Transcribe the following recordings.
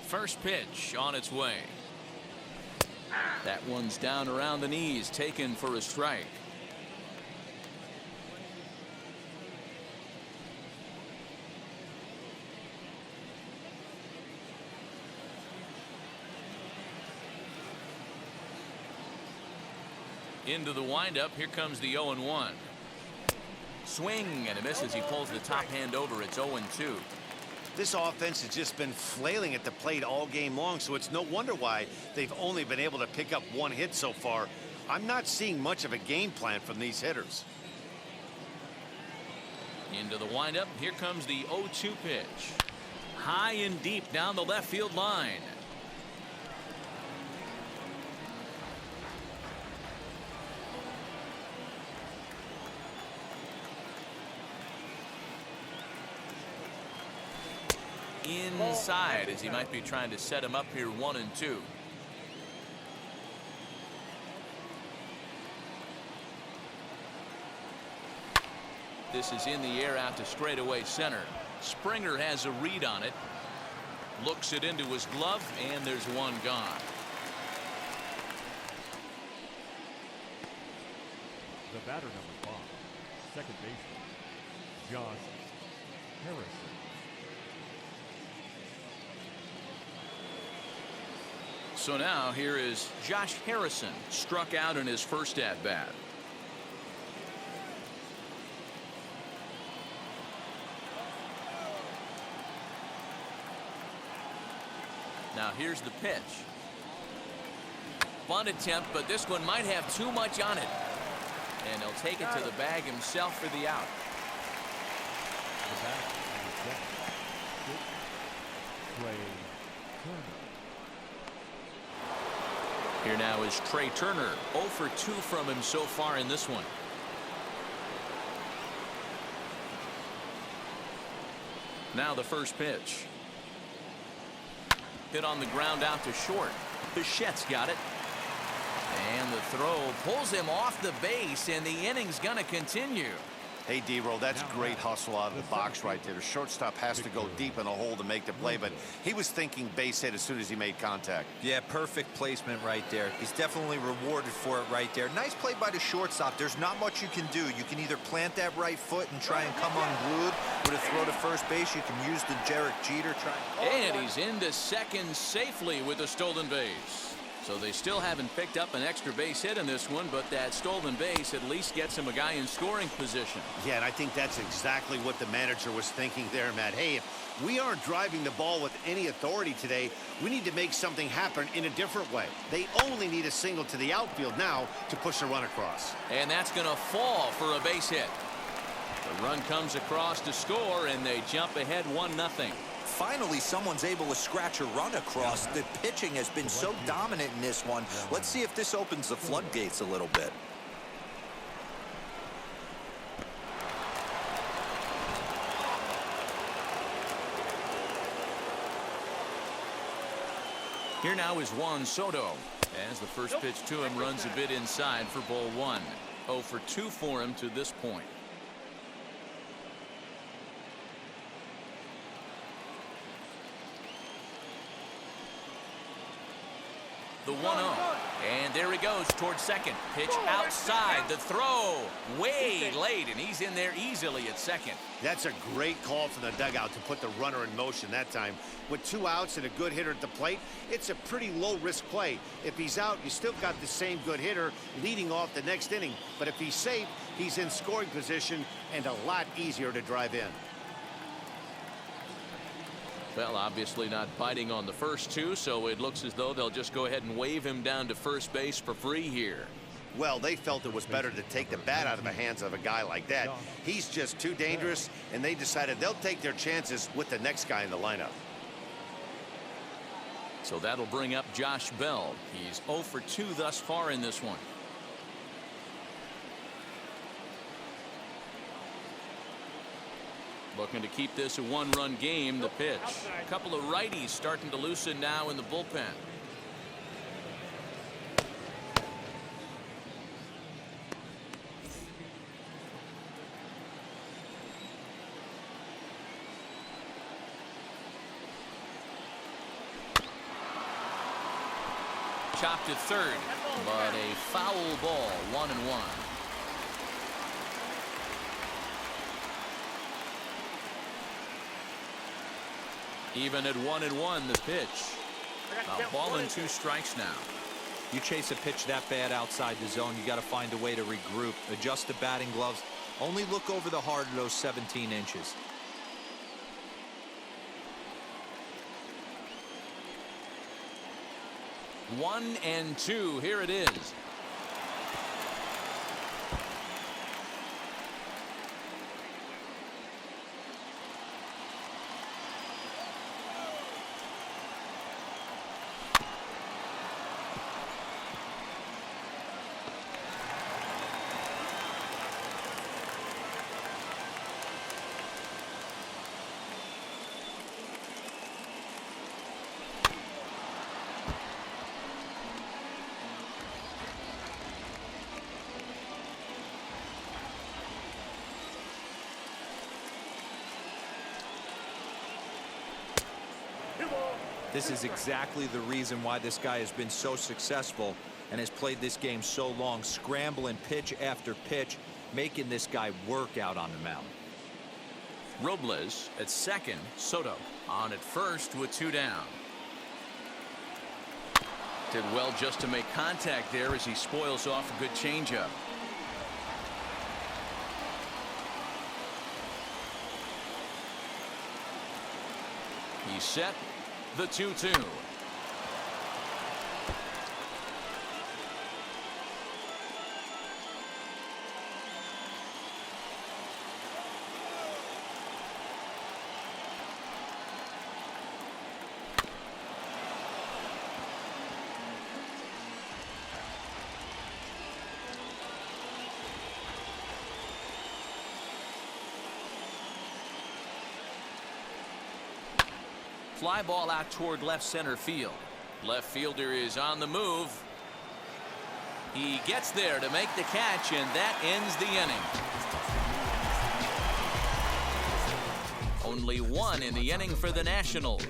First pitch on its way. That one's down around the knees, taken for a strike. Into the windup. Here comes the 0-1. Swing and a miss as he pulls the top hand over. It's 0-2. This offense has just been flailing at the plate all game long, so it's no wonder why they've only been able to pick up one hit so far. I'm not seeing much of a game plan from these hitters. Into the windup. Here comes the 0-2 pitch. High and deep down the left field line. Inside as he might be trying to set him up here 1-2. This is in the air out to straightaway center. Springer has a read on it. Looks it into his glove, and there's one gone. The batter, number 5, second baseman, Josh Harrison. So now here is Josh Harrison, struck out in his first at bat. Now here's the pitch. Bunt attempt, but this one might have too much on it. And he'll take it to the bag himself for the out. Here now is Trey Turner. 0 for 2 from him so far in this one. Now the first pitch. Hit on the ground out to short. Bichette's got it. And the throw pulls him off the base, and the inning's going to continue. Hey, D-Roll, that's great hustle out of the box right there. The shortstop has to go deep in the hole to make the play, but he was thinking base hit as soon as he made contact. Yeah, perfect placement right there. He's definitely rewarded for it right there. Nice play by the shortstop. There's not much you can do. You can either plant that right foot and try and come unglued, with a throw to first base. You can use the Derek Jeter try. And he's into second safely with a stolen base. So they still haven't picked up an extra base hit in this one, but that stolen base at least gets him a guy in scoring position. Yeah, and I think that's exactly what the manager was thinking there, Matt. Hey, if we aren't driving the ball with any authority today, we need to make something happen in a different way. They only need a single to the outfield now to push a run across. And that's going to fall for a base hit. The run comes across to score, and they jump ahead 1-0. Finally, someone's able to scratch a run across. The pitching has been so dominant in this one. Let's see if this opens the floodgates a little bit. Here now is Juan Soto. As the first pitch to him runs a bit inside for ball 1. 0 for 2 for him to this point. The 1-0. And there he goes towards second. Pitch outside. The throw way late, and he's in there easily at second. That's a great call from the dugout to put the runner in motion that time. With 2 outs and a good hitter at the plate, it's a pretty low-risk play. If he's out, you still got the same good hitter leading off the next inning. But if he's safe, he's in scoring position and a lot easier to drive in. Well, obviously not biting on the first 2, so it looks as though they'll just go ahead and wave him down to first base for free here. Well, they felt it was better to take the bat out of the hands of a guy like that. He's just too dangerous, and they decided they'll take their chances with the next guy in the lineup. So that'll bring up Josh Bell. He's 0 for 2 thus far in this one. Looking to keep this a 1-run game. The pitch. A couple of righties starting to loosen now in the bullpen. chopped at third, but a foul ball, 1-1. Even at 1-1, the pitch. A ball and 2 strikes now. You chase a pitch that bad outside the zone, you got to find a way to regroup, adjust the batting gloves. Only look over the heart of those 17 inches. One and 2. Here it is. This is exactly the reason why this guy has been so successful and has played this game so long, scrambling pitch after pitch, making this guy work out on the mound. Robles at second. Soto on at first with 2 down. Did well just to make contact there as he spoils off a good changeup. He's set. The 2-2. Fly ball out toward left center field. Left fielder is on the move. He gets there to make the catch, and that ends the inning. Only 1 in the inning for the Nationals.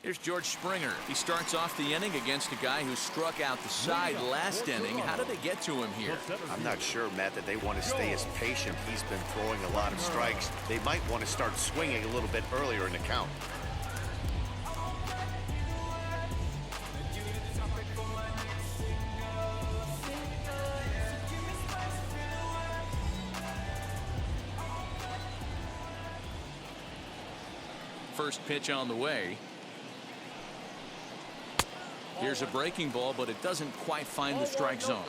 Here's George Springer. He starts off the inning against a guy who struck out the side last inning. How did they get to him here? I'm not sure, Matt, that they want to stay as patient. He's been throwing a lot of strikes. They might want to start swinging a little bit earlier in the count. First pitch on the way. Here's a breaking ball, but it doesn't quite find the strike zone.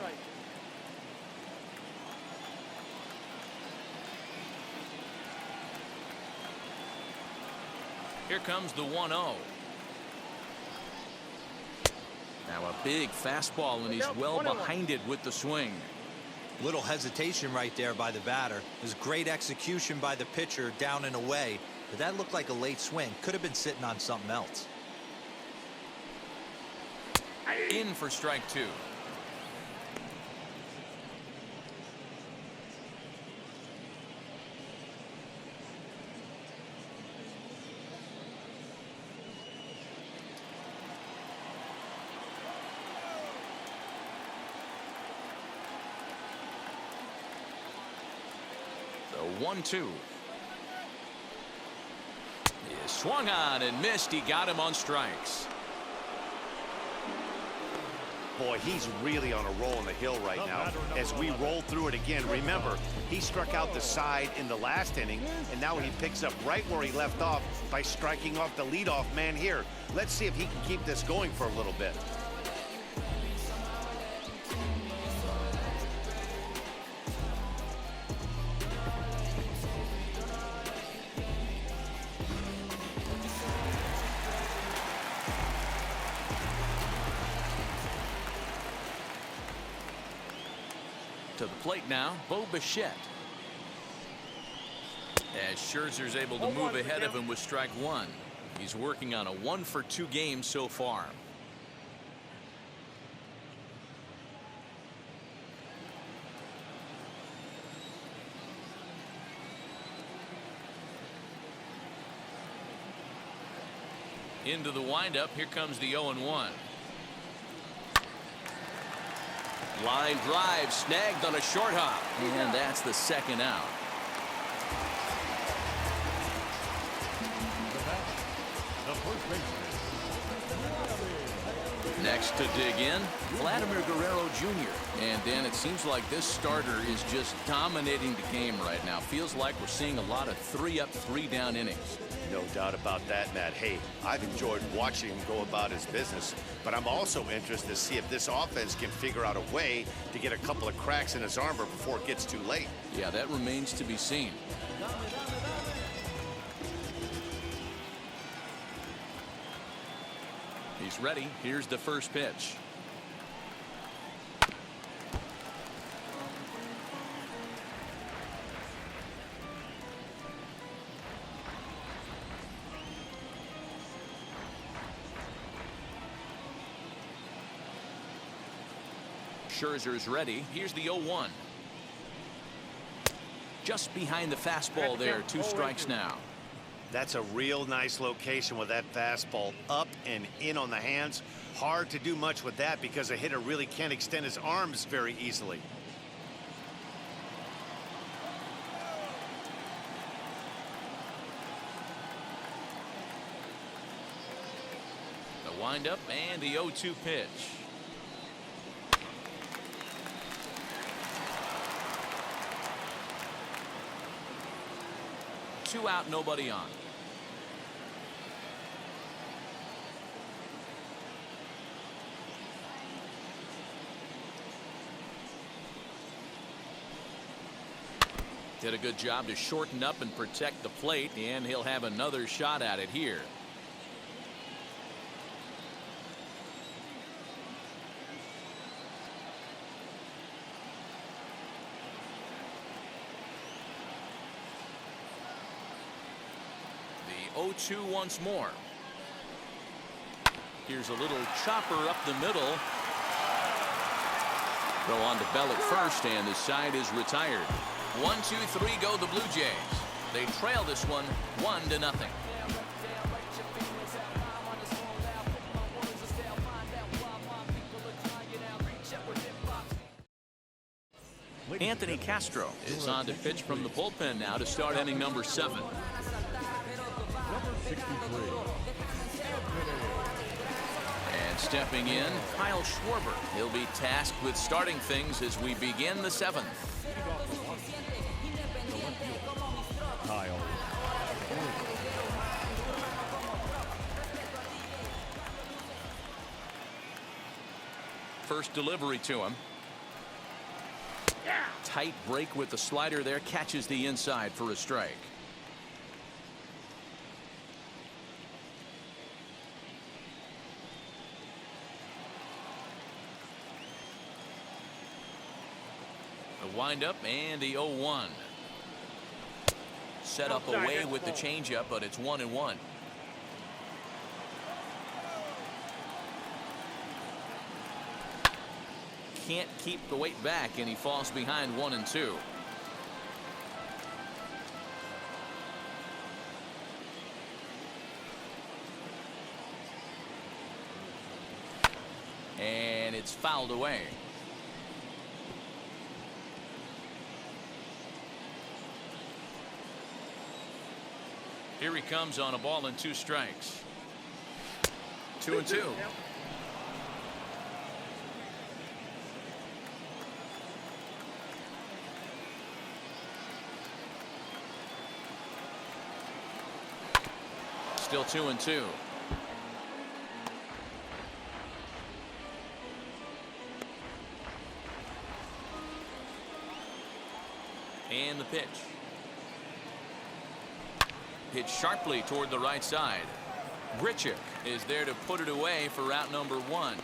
Here comes the 1-0. Now a big fastball, and he's well behind it with the swing. Little hesitation right there by the batter. There's great execution by the pitcher down and away, but that looked like a late swing. Could have been sitting on something else. In for strike 2. The 1-2. He swung on and missed. He got him on strikes. Boy, he's really on a roll in the hill right now. As we roll through it again, remember, he struck out the side in the last inning, and now he picks up right where he left off by striking off the leadoff man here. Let's see if he can keep this going for a little bit. To the plate now, Bo Bichette. As Scherzer's able to move ahead of him with strike 1. He's working on a 1-for-2 game so far. Into the windup. Here comes the 0-1. Line drive snagged on a short hop. And that's the second out. The first baseman. Next to dig in, Vladimir Guerrero Jr. And then it seems like this starter is just dominating the game right now. Feels like we're seeing a lot of 3-up, 3-down innings. No doubt about that, Matt. Hey, I've enjoyed watching him go about his business, but I'm also interested to see if this offense can figure out a way to get a couple of cracks in his armor before it gets too late. Yeah, that remains to be seen. He's ready. Here's the first pitch. Scherzer's ready. Here's the 0-1. Just behind the fastball there. 2 strikes now. That's a real nice location with that fastball up and in on the hands. Hard to do much with that because a hitter really can't extend his arms very easily. The windup and the 0-2 pitch. Two out, nobody on. Did a good job to shorten up and protect the plate, and he'll have another shot at it here. The 0-2 once more. Here's a little chopper up the middle. Throw on to Bell at first, and the side is retired. 1-2-3 go the Blue Jays. They trail this one 1-0. Anthony Castro is on to pitch from the bullpen now to start inning number 7. Number 63. And stepping in, Kyle Schwarber. He'll be tasked with starting things as we begin the 7th. Kyle. First delivery to him. Tight break with the slider there, catches the inside for a strike. The windup and the 0-1. Set up away with the changeup, but it's 1-1. Can't keep the weight back, and he falls behind 1-2. And it's fouled away. Here he comes on a ball and 2 strikes. 2-2. Still 2-2. And the pitch. Hit sharply toward the right side. Grichuk is there to put it away for out number 1.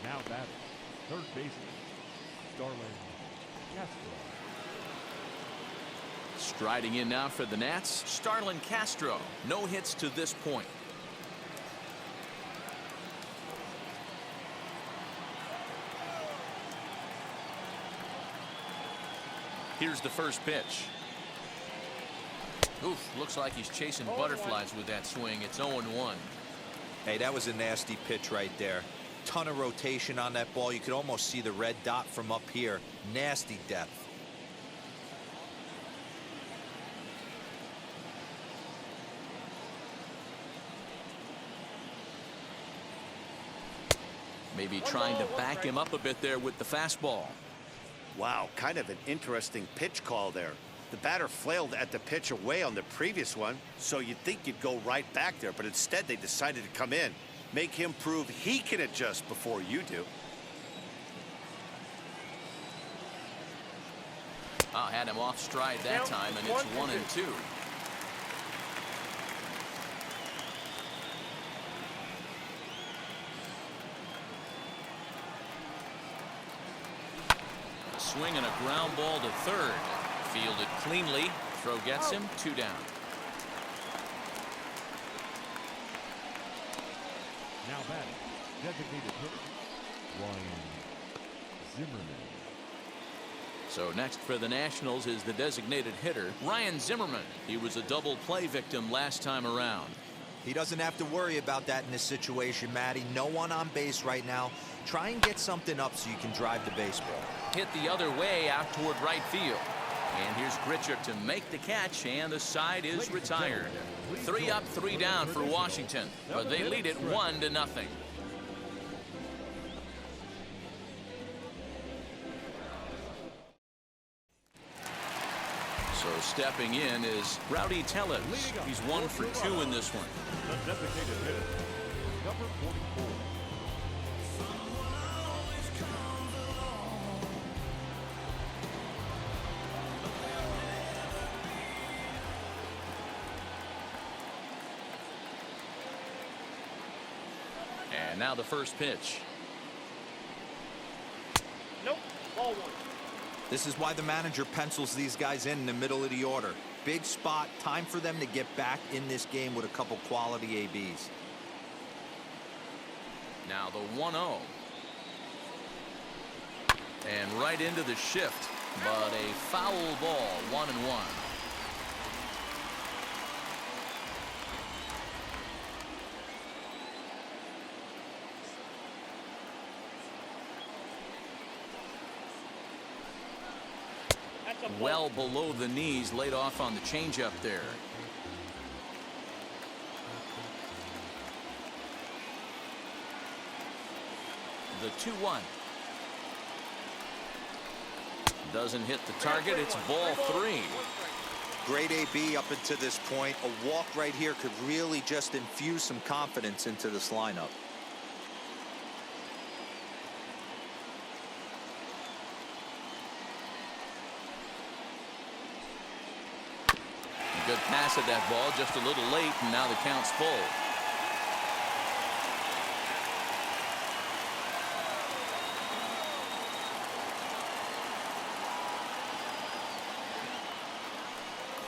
Now batting, third baseman, Starlin Castro. Striding in now for the Nats, Starlin Castro. No hits to this point. Here's the first pitch. Oof, looks like he's chasing butterflies with that swing. It's 0-1. Hey, that was a nasty pitch right there. Ton of rotation on that ball. You could almost see the red dot from up here. Nasty depth. Maybe trying to back him up a bit there with the fastball. Wow, kind of an interesting pitch call there. The batter flailed at the pitch away on the previous one, so you'd think you'd go right back there, but instead they decided to come in. Make him prove he can adjust before you do. Had him off stride that time, and it's 1-2. A swing and a ground ball to third. Fielded cleanly. Throw gets him. 2 down. Now batting, designated hitter, Ryan Zimmerman. So next for the Nationals is the designated hitter, Ryan Zimmerman. He was a double play victim last time around. He doesn't have to worry about that in this situation, Matty. No one on base right now. Try and get something up so you can drive the baseball. Hit the other way out toward right field. And here's Grichuk to make the catch, and the side is retired. 3 up, 3 down for Washington, but they lead it 1-0. So stepping in is Rowdy Tellez. He's 1 for 2 in this one. The designated hitter, number 44. And now the first pitch. Nope, ball 1. This is why the manager pencils these guys in the middle of the order. Big spot, time for them to get back in this game with a couple quality ABs. Now the 1-0. And right into the shift, but a foul ball, 1-1. Well below the knees, laid off on the changeup there. The 2-1. Doesn't hit the target. It's ball 3. Great AB up until this point. A walk right here could really just infuse some confidence into this lineup. Good pass at that ball, just a little late, and now the count's full.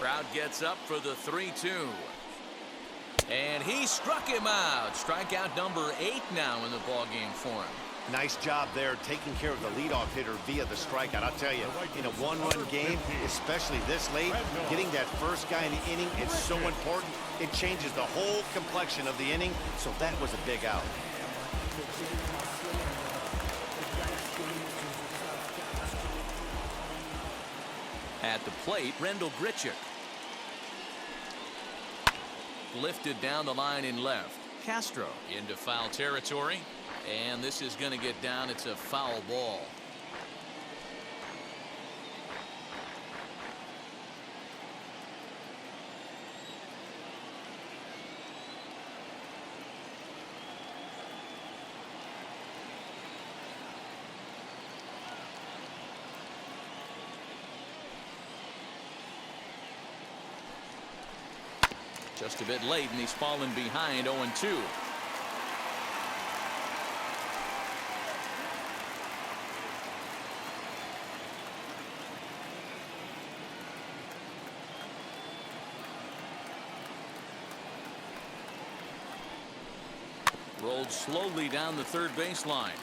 Crowd gets up for the 3-2. And he struck him out. Strikeout number 8 now in the ballgame for him. Nice job there taking care of the leadoff hitter via the strikeout. I'll tell you, in a one-run game, especially this late, getting that first guy in the inning, it's so important. It changes the whole complexion of the inning, so that was a big out. At the plate, Rendell Grichuk. Lifted down the line in left. Castro into foul territory. And this is going to get down. It's a foul ball. Just a bit late, and he's fallen behind 0-2. Rolled slowly down the third baseline.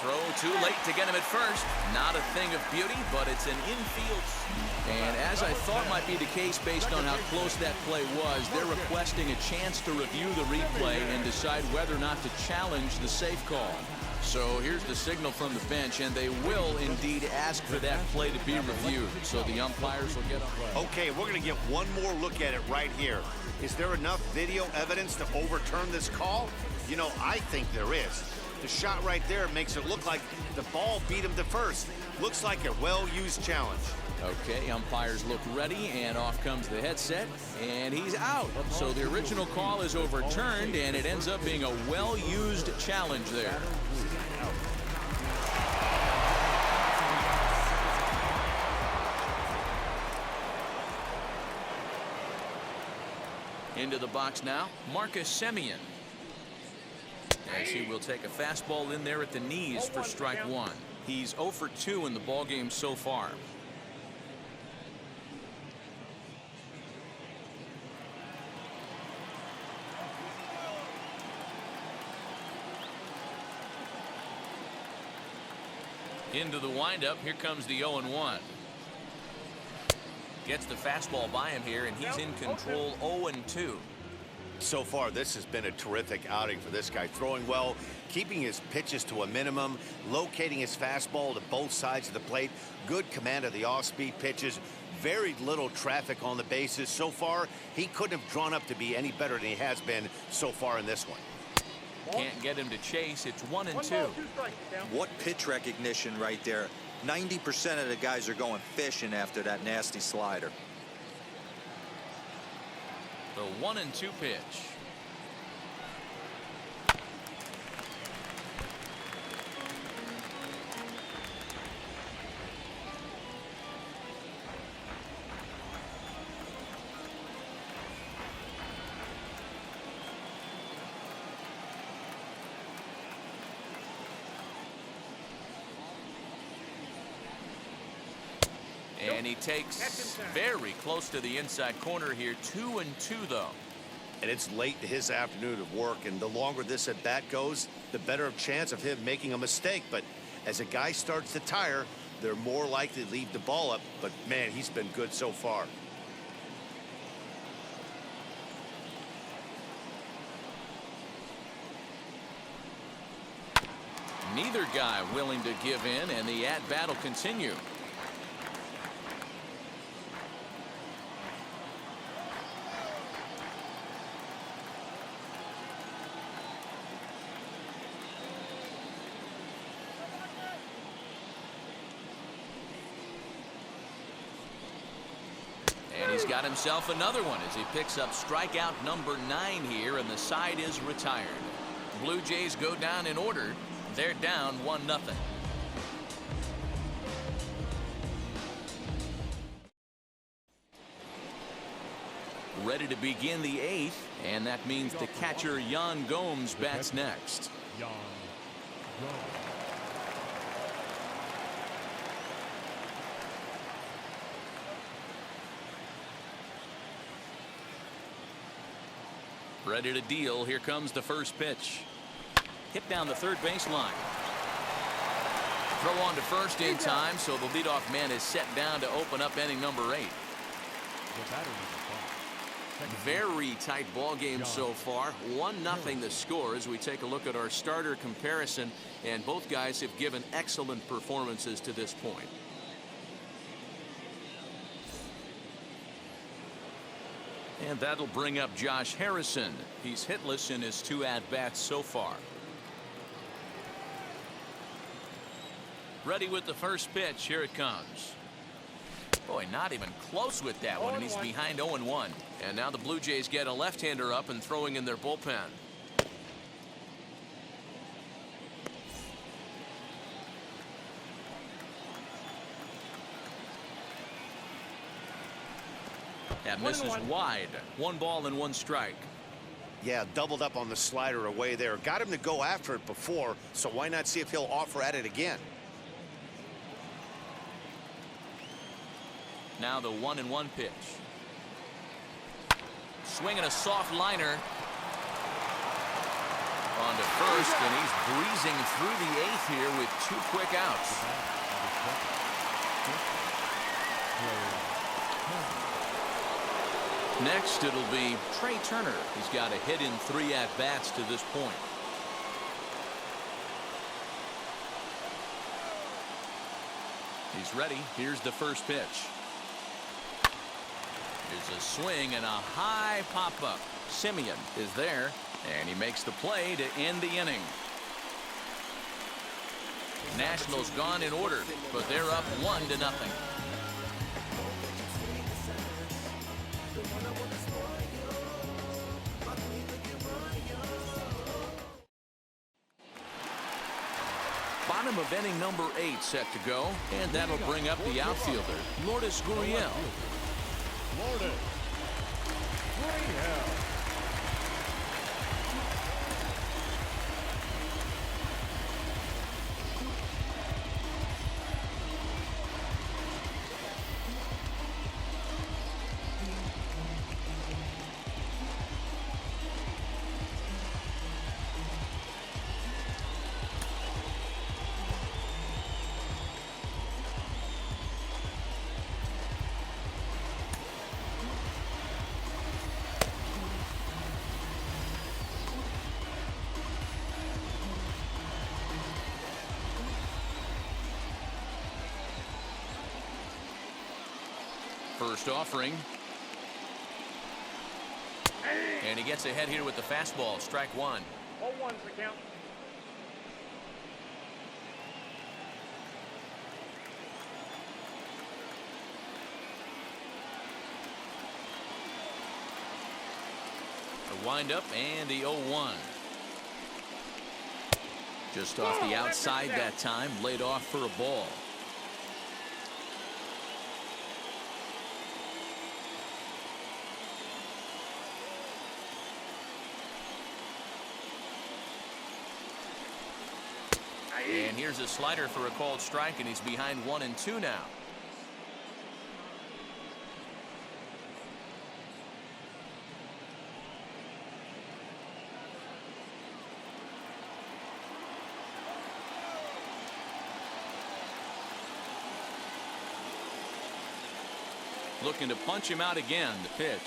Throw too late to get him at first. Not a thing of beauty, but it's an infield. And as I thought might be the case based on how close that play was, they're requesting a chance to review the replay and decide whether or not to challenge the safe call. So here's the signal from the bench, and they will indeed ask for that play to be reviewed. So the umpires will get on. Okay, we're going to get one more look at it right here. Is there enough video evidence to overturn this call? You know, I think there is. The shot right there makes it look like the ball beat him to first. Looks like a well-used challenge. Okay, umpires look ready, and off comes the headset, and he's out. So the original call is overturned, and it ends up being a well-used challenge there. Into the box now, Marcus Semien. As he will take a fastball in there at the knees for strike one. He's 0 for 2 in the ballgame so far. Into the windup, here comes the 0-1. Gets the fastball by him here, and he's in control 0-2. So far, this has been a terrific outing for this guy. Throwing well, keeping his pitches to a minimum, locating his fastball to both sides of the plate, good command of the off-speed pitches, very little traffic on the bases. So far, he couldn't have drawn up to be any better than he has been so far in this one. Can't get him to chase. It's 1-2. What pitch recognition right there. 90% of the guys are going fishing after that nasty slider. The 1-2 pitch. And he takes very close to the inside corner here. 2-2 though. And it's late in his afternoon of work, and the longer this at bat goes, the better chance of him making a mistake. But as a guy starts to tire, they're more likely to leave the ball up. But man, he's been good so far. Neither guy willing to give in, and the at-bat will continue. And he's got himself another one as he picks up strikeout number 9 here, and the side is retired. Blue Jays go down in order. They're down 1-0. Ready to begin the 8th, and that means the catcher Yan Gomes bats next. Ready to deal. Here comes the first pitch. Hit down the third baseline. Throw on to first in time, so the leadoff man is set down to open up inning number 8. Very tight ball game so far. 1-0 the score as we take a look at our starter comparison, and both guys have given excellent performances to this point. And that'll bring up Josh Harrison. He's hitless in his 2 at-bats so far. Ready with the first pitch. Here it comes. Boy, not even close with that one, and he's behind 0-1. And now the Blue Jays get a left-hander up and throwing in their bullpen. That misses wide. 1 ball and 1 strike. Yeah, doubled up on the slider away there. Got him to go after it before, so why not see if he'll offer at it again? Now the 1-1 pitch. Swinging a soft liner. On to first, and he's breezing through the 8th here with 2 quick outs. Next, it'll be Trey Turner. He's got a hit in 3 at-bats to this point. He's ready. Here's the first pitch. Here's a swing and a high pop-up. Simeon is there, and he makes the play to end the inning. Nationals gone in order, but they're up 1-0. Bottom of inning number 8 set to go, and that'll bring up the outfielder, Lourdes Gurriel. Lourdes Gurriel. First offering. And he gets ahead here with the fastball. Strike 1. 0-1's the count. The windup and the 0-1. Just off the outside that time. Laid off for a ball. And here's a slider for a called strike, and he's behind 1-2 now. Looking to punch him out again. The pitch.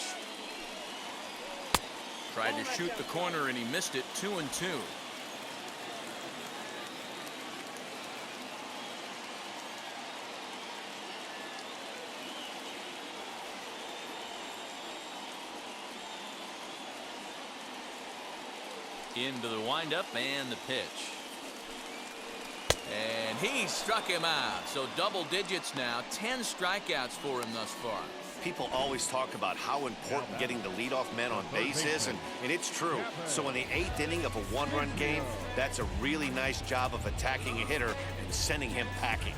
Tried to shoot the corner, and he missed it. 2-2. Into the windup and the pitch. And he struck him out. So double digits now. 10 strikeouts for him thus far. People always talk about how important getting the leadoff man on base is, and it's true. So in the 8th inning of a 1-run game, that's a really nice job of attacking a hitter and sending him packing.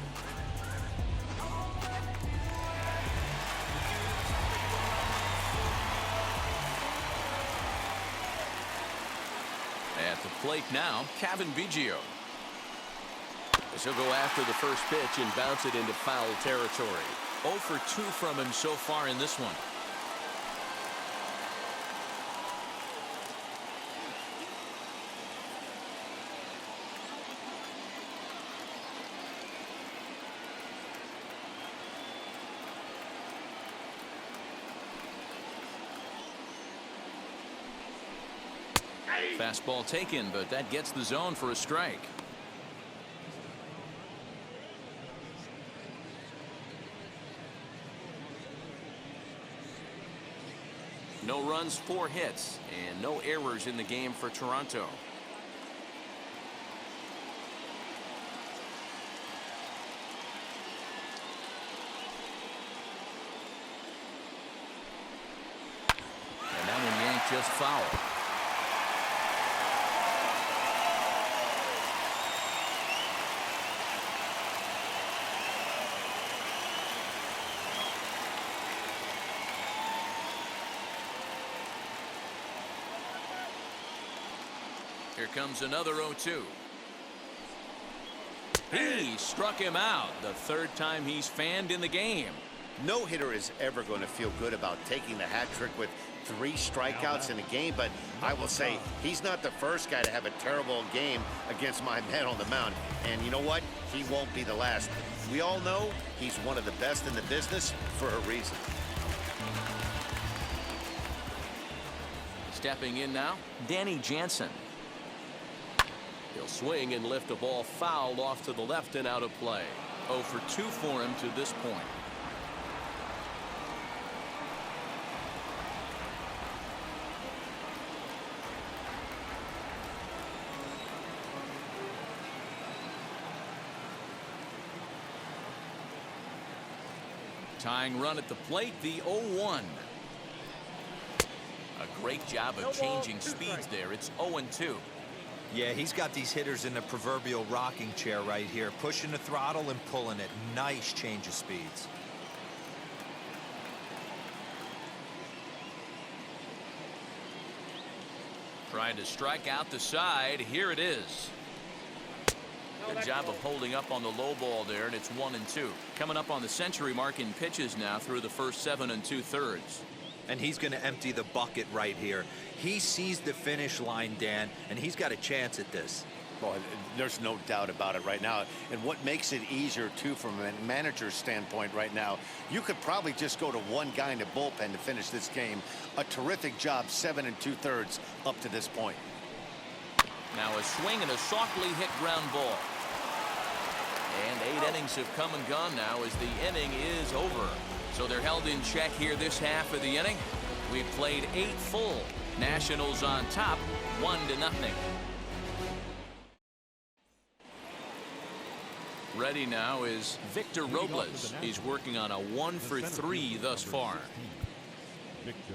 At the plate now, Kevin Biggio. As he'll go after the first pitch and bounce it into foul territory. 0 for 2 from him so far in this one. Fastball taken, but that gets the zone for a strike. No runs, 4 hits, and no errors in the game for Toronto. And that one yanked just foul. Here comes another 0-2. He struck him out. The 3rd time he's fanned in the game. No hitter is ever going to feel good about taking the hat trick with 3 strikeouts in a game, but I will say he's not the first guy to have a terrible game against my man on the mound. And you know what? He won't be the last. We all know he's one of the best in the business for a reason. Stepping in now, Danny Jansen. He'll swing and lift a ball fouled off to the left and out of play. 0 for 2 for him to this point. Tying run at the plate, the 0-1. A great job of changing speeds there. It's 0-2. Yeah, he's got these hitters in the proverbial rocking chair right here, pushing the throttle and pulling it. Nice change of speeds. Trying to strike out the side. Here it is. Good job of holding up on the low ball there, and it's 1-2. Coming up on the century mark in pitches now through the first 7 2/3. And he's going to empty the bucket right here. He sees the finish line, Dan, and he's got a chance at this. Well, there's no doubt about it right now. And what makes it easier, too, from a manager's standpoint right now, you could probably just go to one guy in the bullpen to finish this game. A terrific job, 7 2/3 up to this point. Now a swing and a softly hit ground ball. And 8 innings have come and gone now as the inning is over. So they're held in check here this half of the inning. We've played 8 full. Nationals on top, 1-0. Ready now is Victor Robles. He's working on a 1 for 3 thus far. Victor.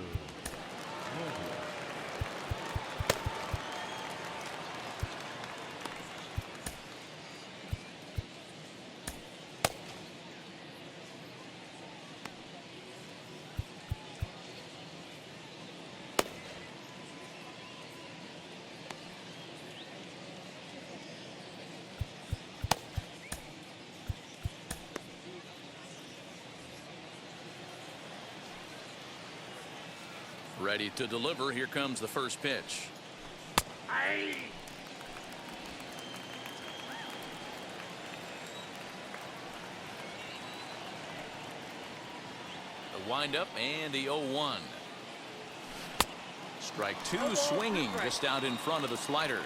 Ready to deliver. Here comes the first pitch. The windup and the 0-1. Strike 2 swinging just out in front of the slider.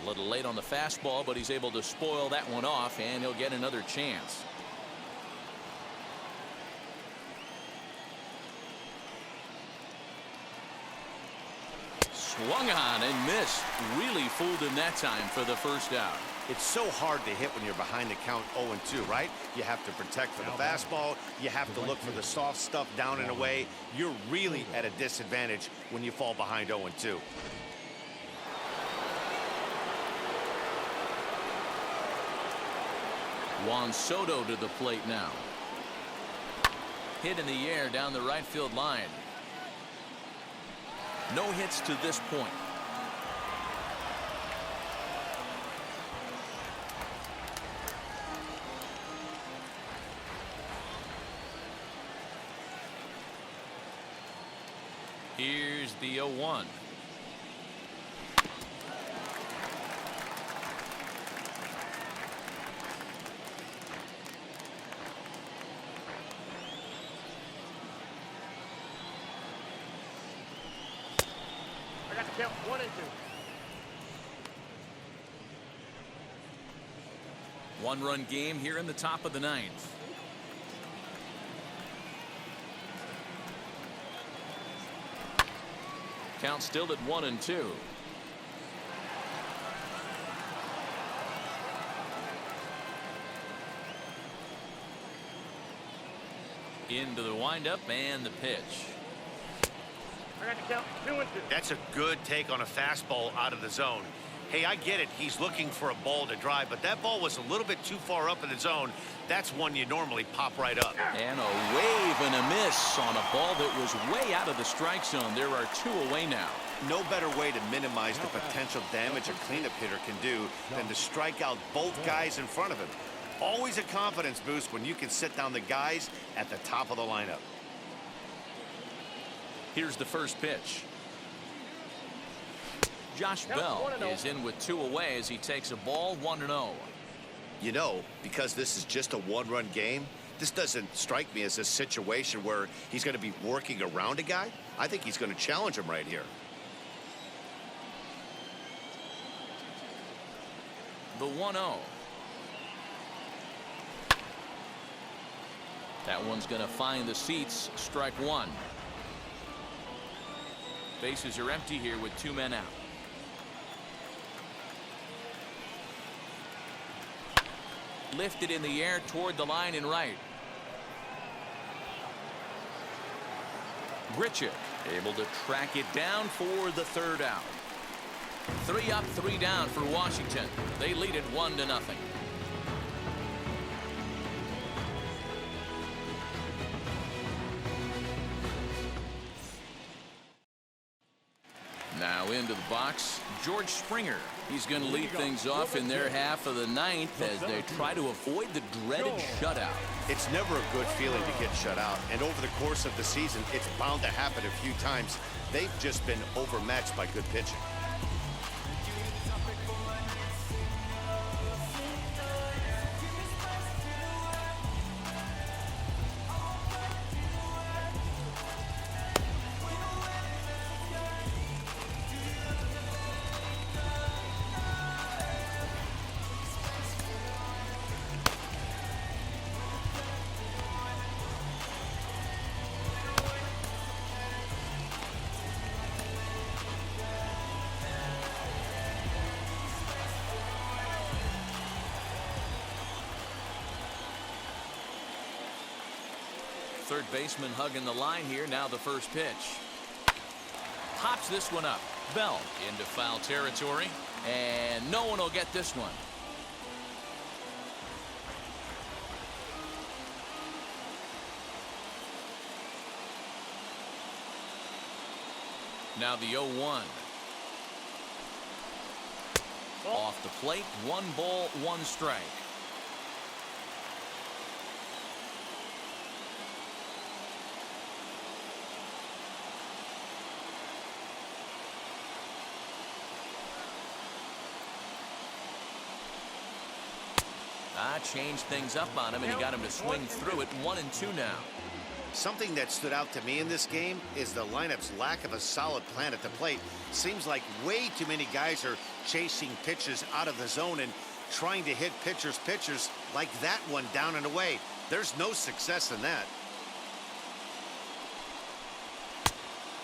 A little late on the fastball, but he's able to spoil that one off, and he'll get another chance. Swung on and missed. Really fooled him that time for the first out. It's so hard to hit when you're behind the count 0-2, right? You have to protect for the fastball. You have to look for the soft stuff down and away. You're really at a disadvantage when you fall behind 0-2. Juan Soto to the plate now. Hit in the air down the right field line. No hits to this point. Here's the 0-1. I got to count 1 and 2. 1-run game here in the top of the 9th. Count still at 1-2. Into the windup and the pitch. I got to count 2 and 2. That's a good take on a fastball out of the zone. Hey, I get it. He's looking for a ball to drive, but that ball was a little bit too far up in the zone. That's one you normally pop right up. And a wave and a miss on a ball that was way out of the strike zone. There are 2 away now. No better way to minimize the potential damage a cleanup hitter can do than to strike out both guys in front of him. Always a confidence boost when you can sit down the guys at the top of the lineup. Here's the first pitch. Josh Bell is in with 2 away as he takes a ball 1-0. You know, because this is just a one-run game, this doesn't strike me as a situation where he's going to be working around a guy. I think he's going to challenge him right here. The 1-0. That one's going to find the seats. Strike 1. Bases are empty here with 2 men out. Lifted in the air toward the line and right. Grichuk able to track it down for the 3rd out. 3 up, 3 down for Washington. They lead it 1-0. Now into the box, George Springer. He's going to lead things off in their half of the 9th as they try to avoid the dreaded shutout. It's never a good feeling to get shut out, and over the course of the season, it's bound to happen a few times. They've just been overmatched by good pitching. Third baseman hugging the line here. Now the first pitch. Pops this one up. Bell into foul territory, and no one will get this one. Now the 0-1. Off the plate, 1 ball, 1 strike. Changed things up on him, and he got him to swing through it. 1-2 now. Something that stood out to me in this game is the lineup's lack of a solid plan at the plate. Seems like way too many guys are chasing pitches out of the zone and trying to hit pitchers like that one down and away. There's no success in that.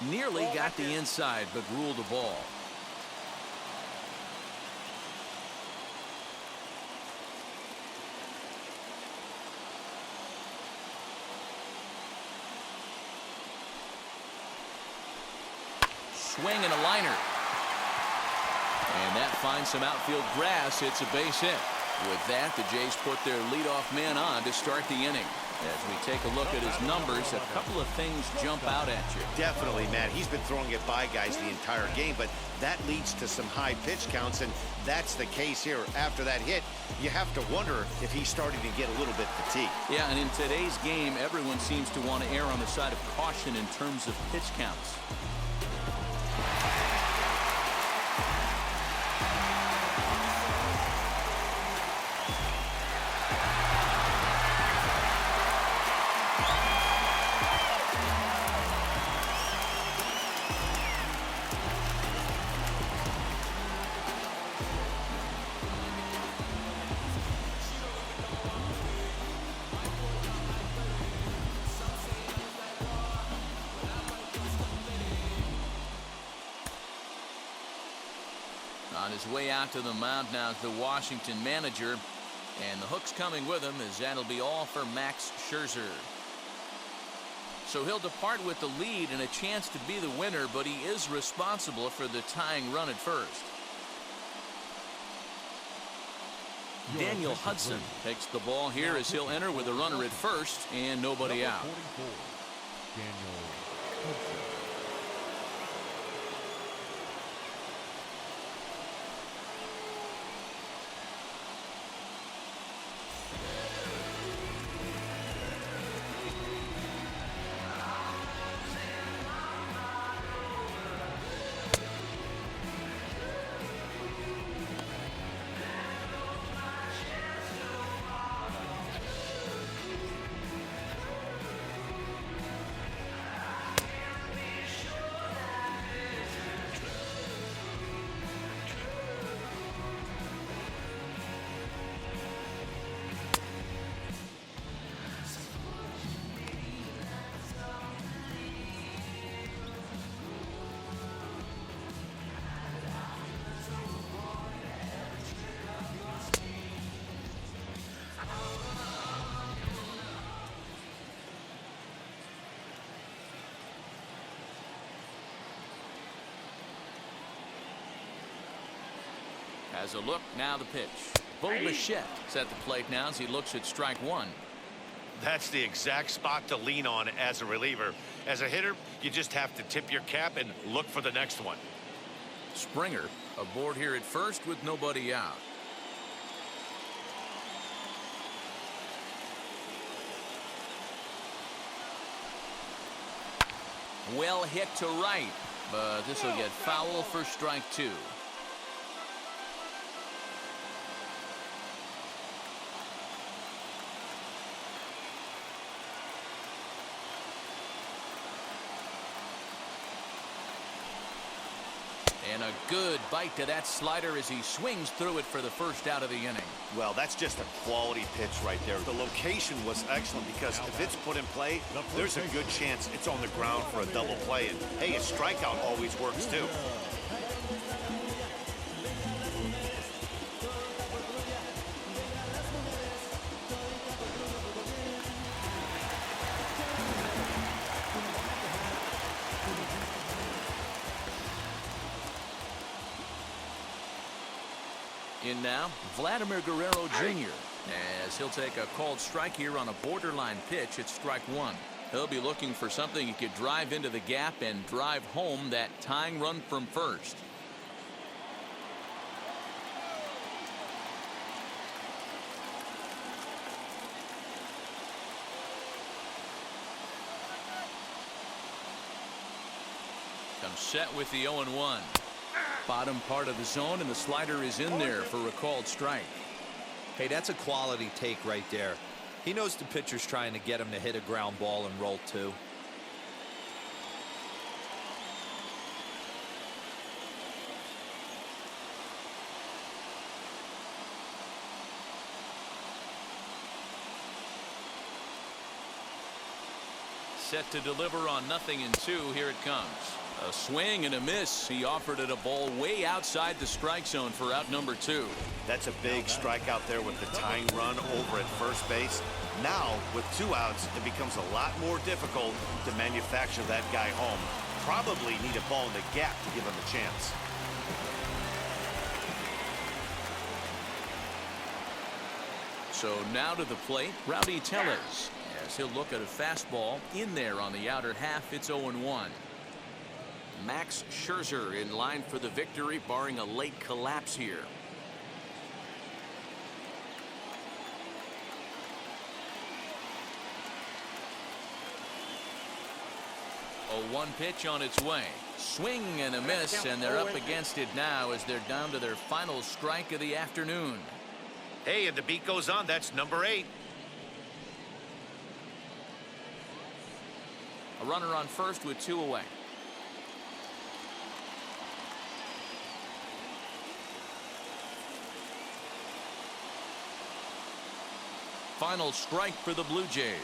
Nearly got the inside, but ruled a ball. Swing and a liner. And that finds some outfield grass. It's a base hit. With that, the Jays put their leadoff man on to start the inning. As we take a look at his numbers, a couple of things jump out at you. Definitely, Matt. He's been throwing it by guys the entire game, but that leads to some high pitch counts, and that's the case here. After that hit, you have to wonder if he's starting to get a little bit fatigued. Yeah, and in today's game, everyone seems to want to err on the side of caution in terms of pitch counts. On his way out to the mound now is the Washington manager, and the hook's coming with him as that'll be all for Max Scherzer. So he'll depart with the lead and a chance to be the winner, but he is responsible for the tying run at first. Daniel Hudson takes the ball here as he'll enter with a runner at first and nobody out. Has a look, now the pitch. WSH at the plate now as he looks at strike one. That's the exact spot to lean on as a reliever. As a hitter, you just have to tip your cap and look for the next one. Springer aboard here at first with nobody out. Well hit to right, but this will get foul for strike two. And a good bite to that slider as he swings through it for the first out of the inning. Well, that's just a quality pitch right there. The location was excellent because if it's put in play, there's a good chance it's on the ground for a double play. And hey, a strikeout always works too. In now, Vladimir Guerrero Jr. as he'll take a called strike here on a borderline pitch at strike one. He'll be looking for something he could drive into the gap and drive home that tying run from first. Comes set with the 0-1. Bottom part of the zone, and the slider is in there for a called strike. Hey, that's a quality take right there. He knows the pitcher's trying to get him to hit a ground ball and roll two. Set to deliver on 0-2. Here it comes. A swing and a miss. He offered it a ball way outside the strike zone for out number 2. That's a big strikeout there with the tying run over at first base. Now, with 2 outs, it becomes a lot more difficult to manufacture that guy home. Probably need a ball in the gap to give him a chance. So now to the plate, Rowdy Tellez, as he'll look at a fastball in there on the outer half. It's 0-1. Max Scherzer in line for the victory, barring a late collapse here. A 1 pitch on its way. Swing and a miss, and they're up against it now as they're down to their final strike of the afternoon. Hey, and the beat goes on. That's number 8. A runner on first with 2 away. Final strike for the Blue Jays.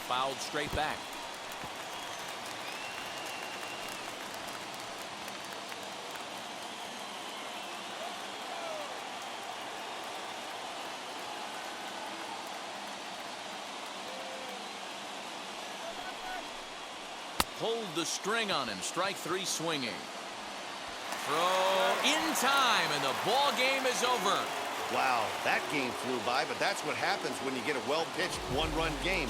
Fouled straight back. Pulled the string on him. Strike 3 swinging. Throw in time, and the ball game is over. Wow, that game flew by, but that's what happens when you get a well-pitched 1-run game.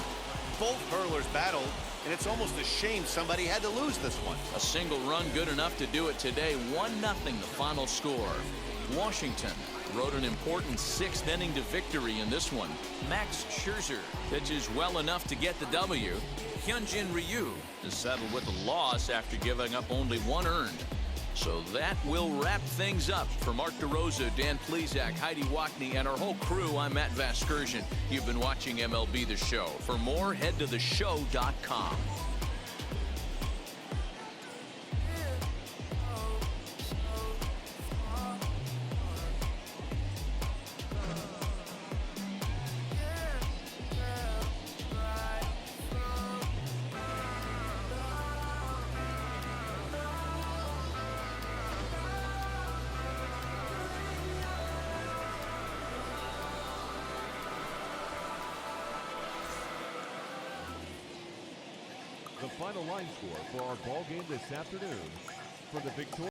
Both hurlers battled, and it's almost a shame somebody had to lose this one. A single run good enough to do it today. 1-0 the final score. Washington rode an important 6th inning to victory in this one. Max Scherzer pitches well enough to get the W. Hyunjin Ryu is settled with a loss after giving up only 1 earned. So that will wrap things up. For Mark DeRosa, Dan Plesac, Heidi Wackney, and our whole crew, I'm Matt Vasgersian. You've been watching MLB The Show. For more, head to theshow.com. The final line score for our ball game this afternoon for the victoria.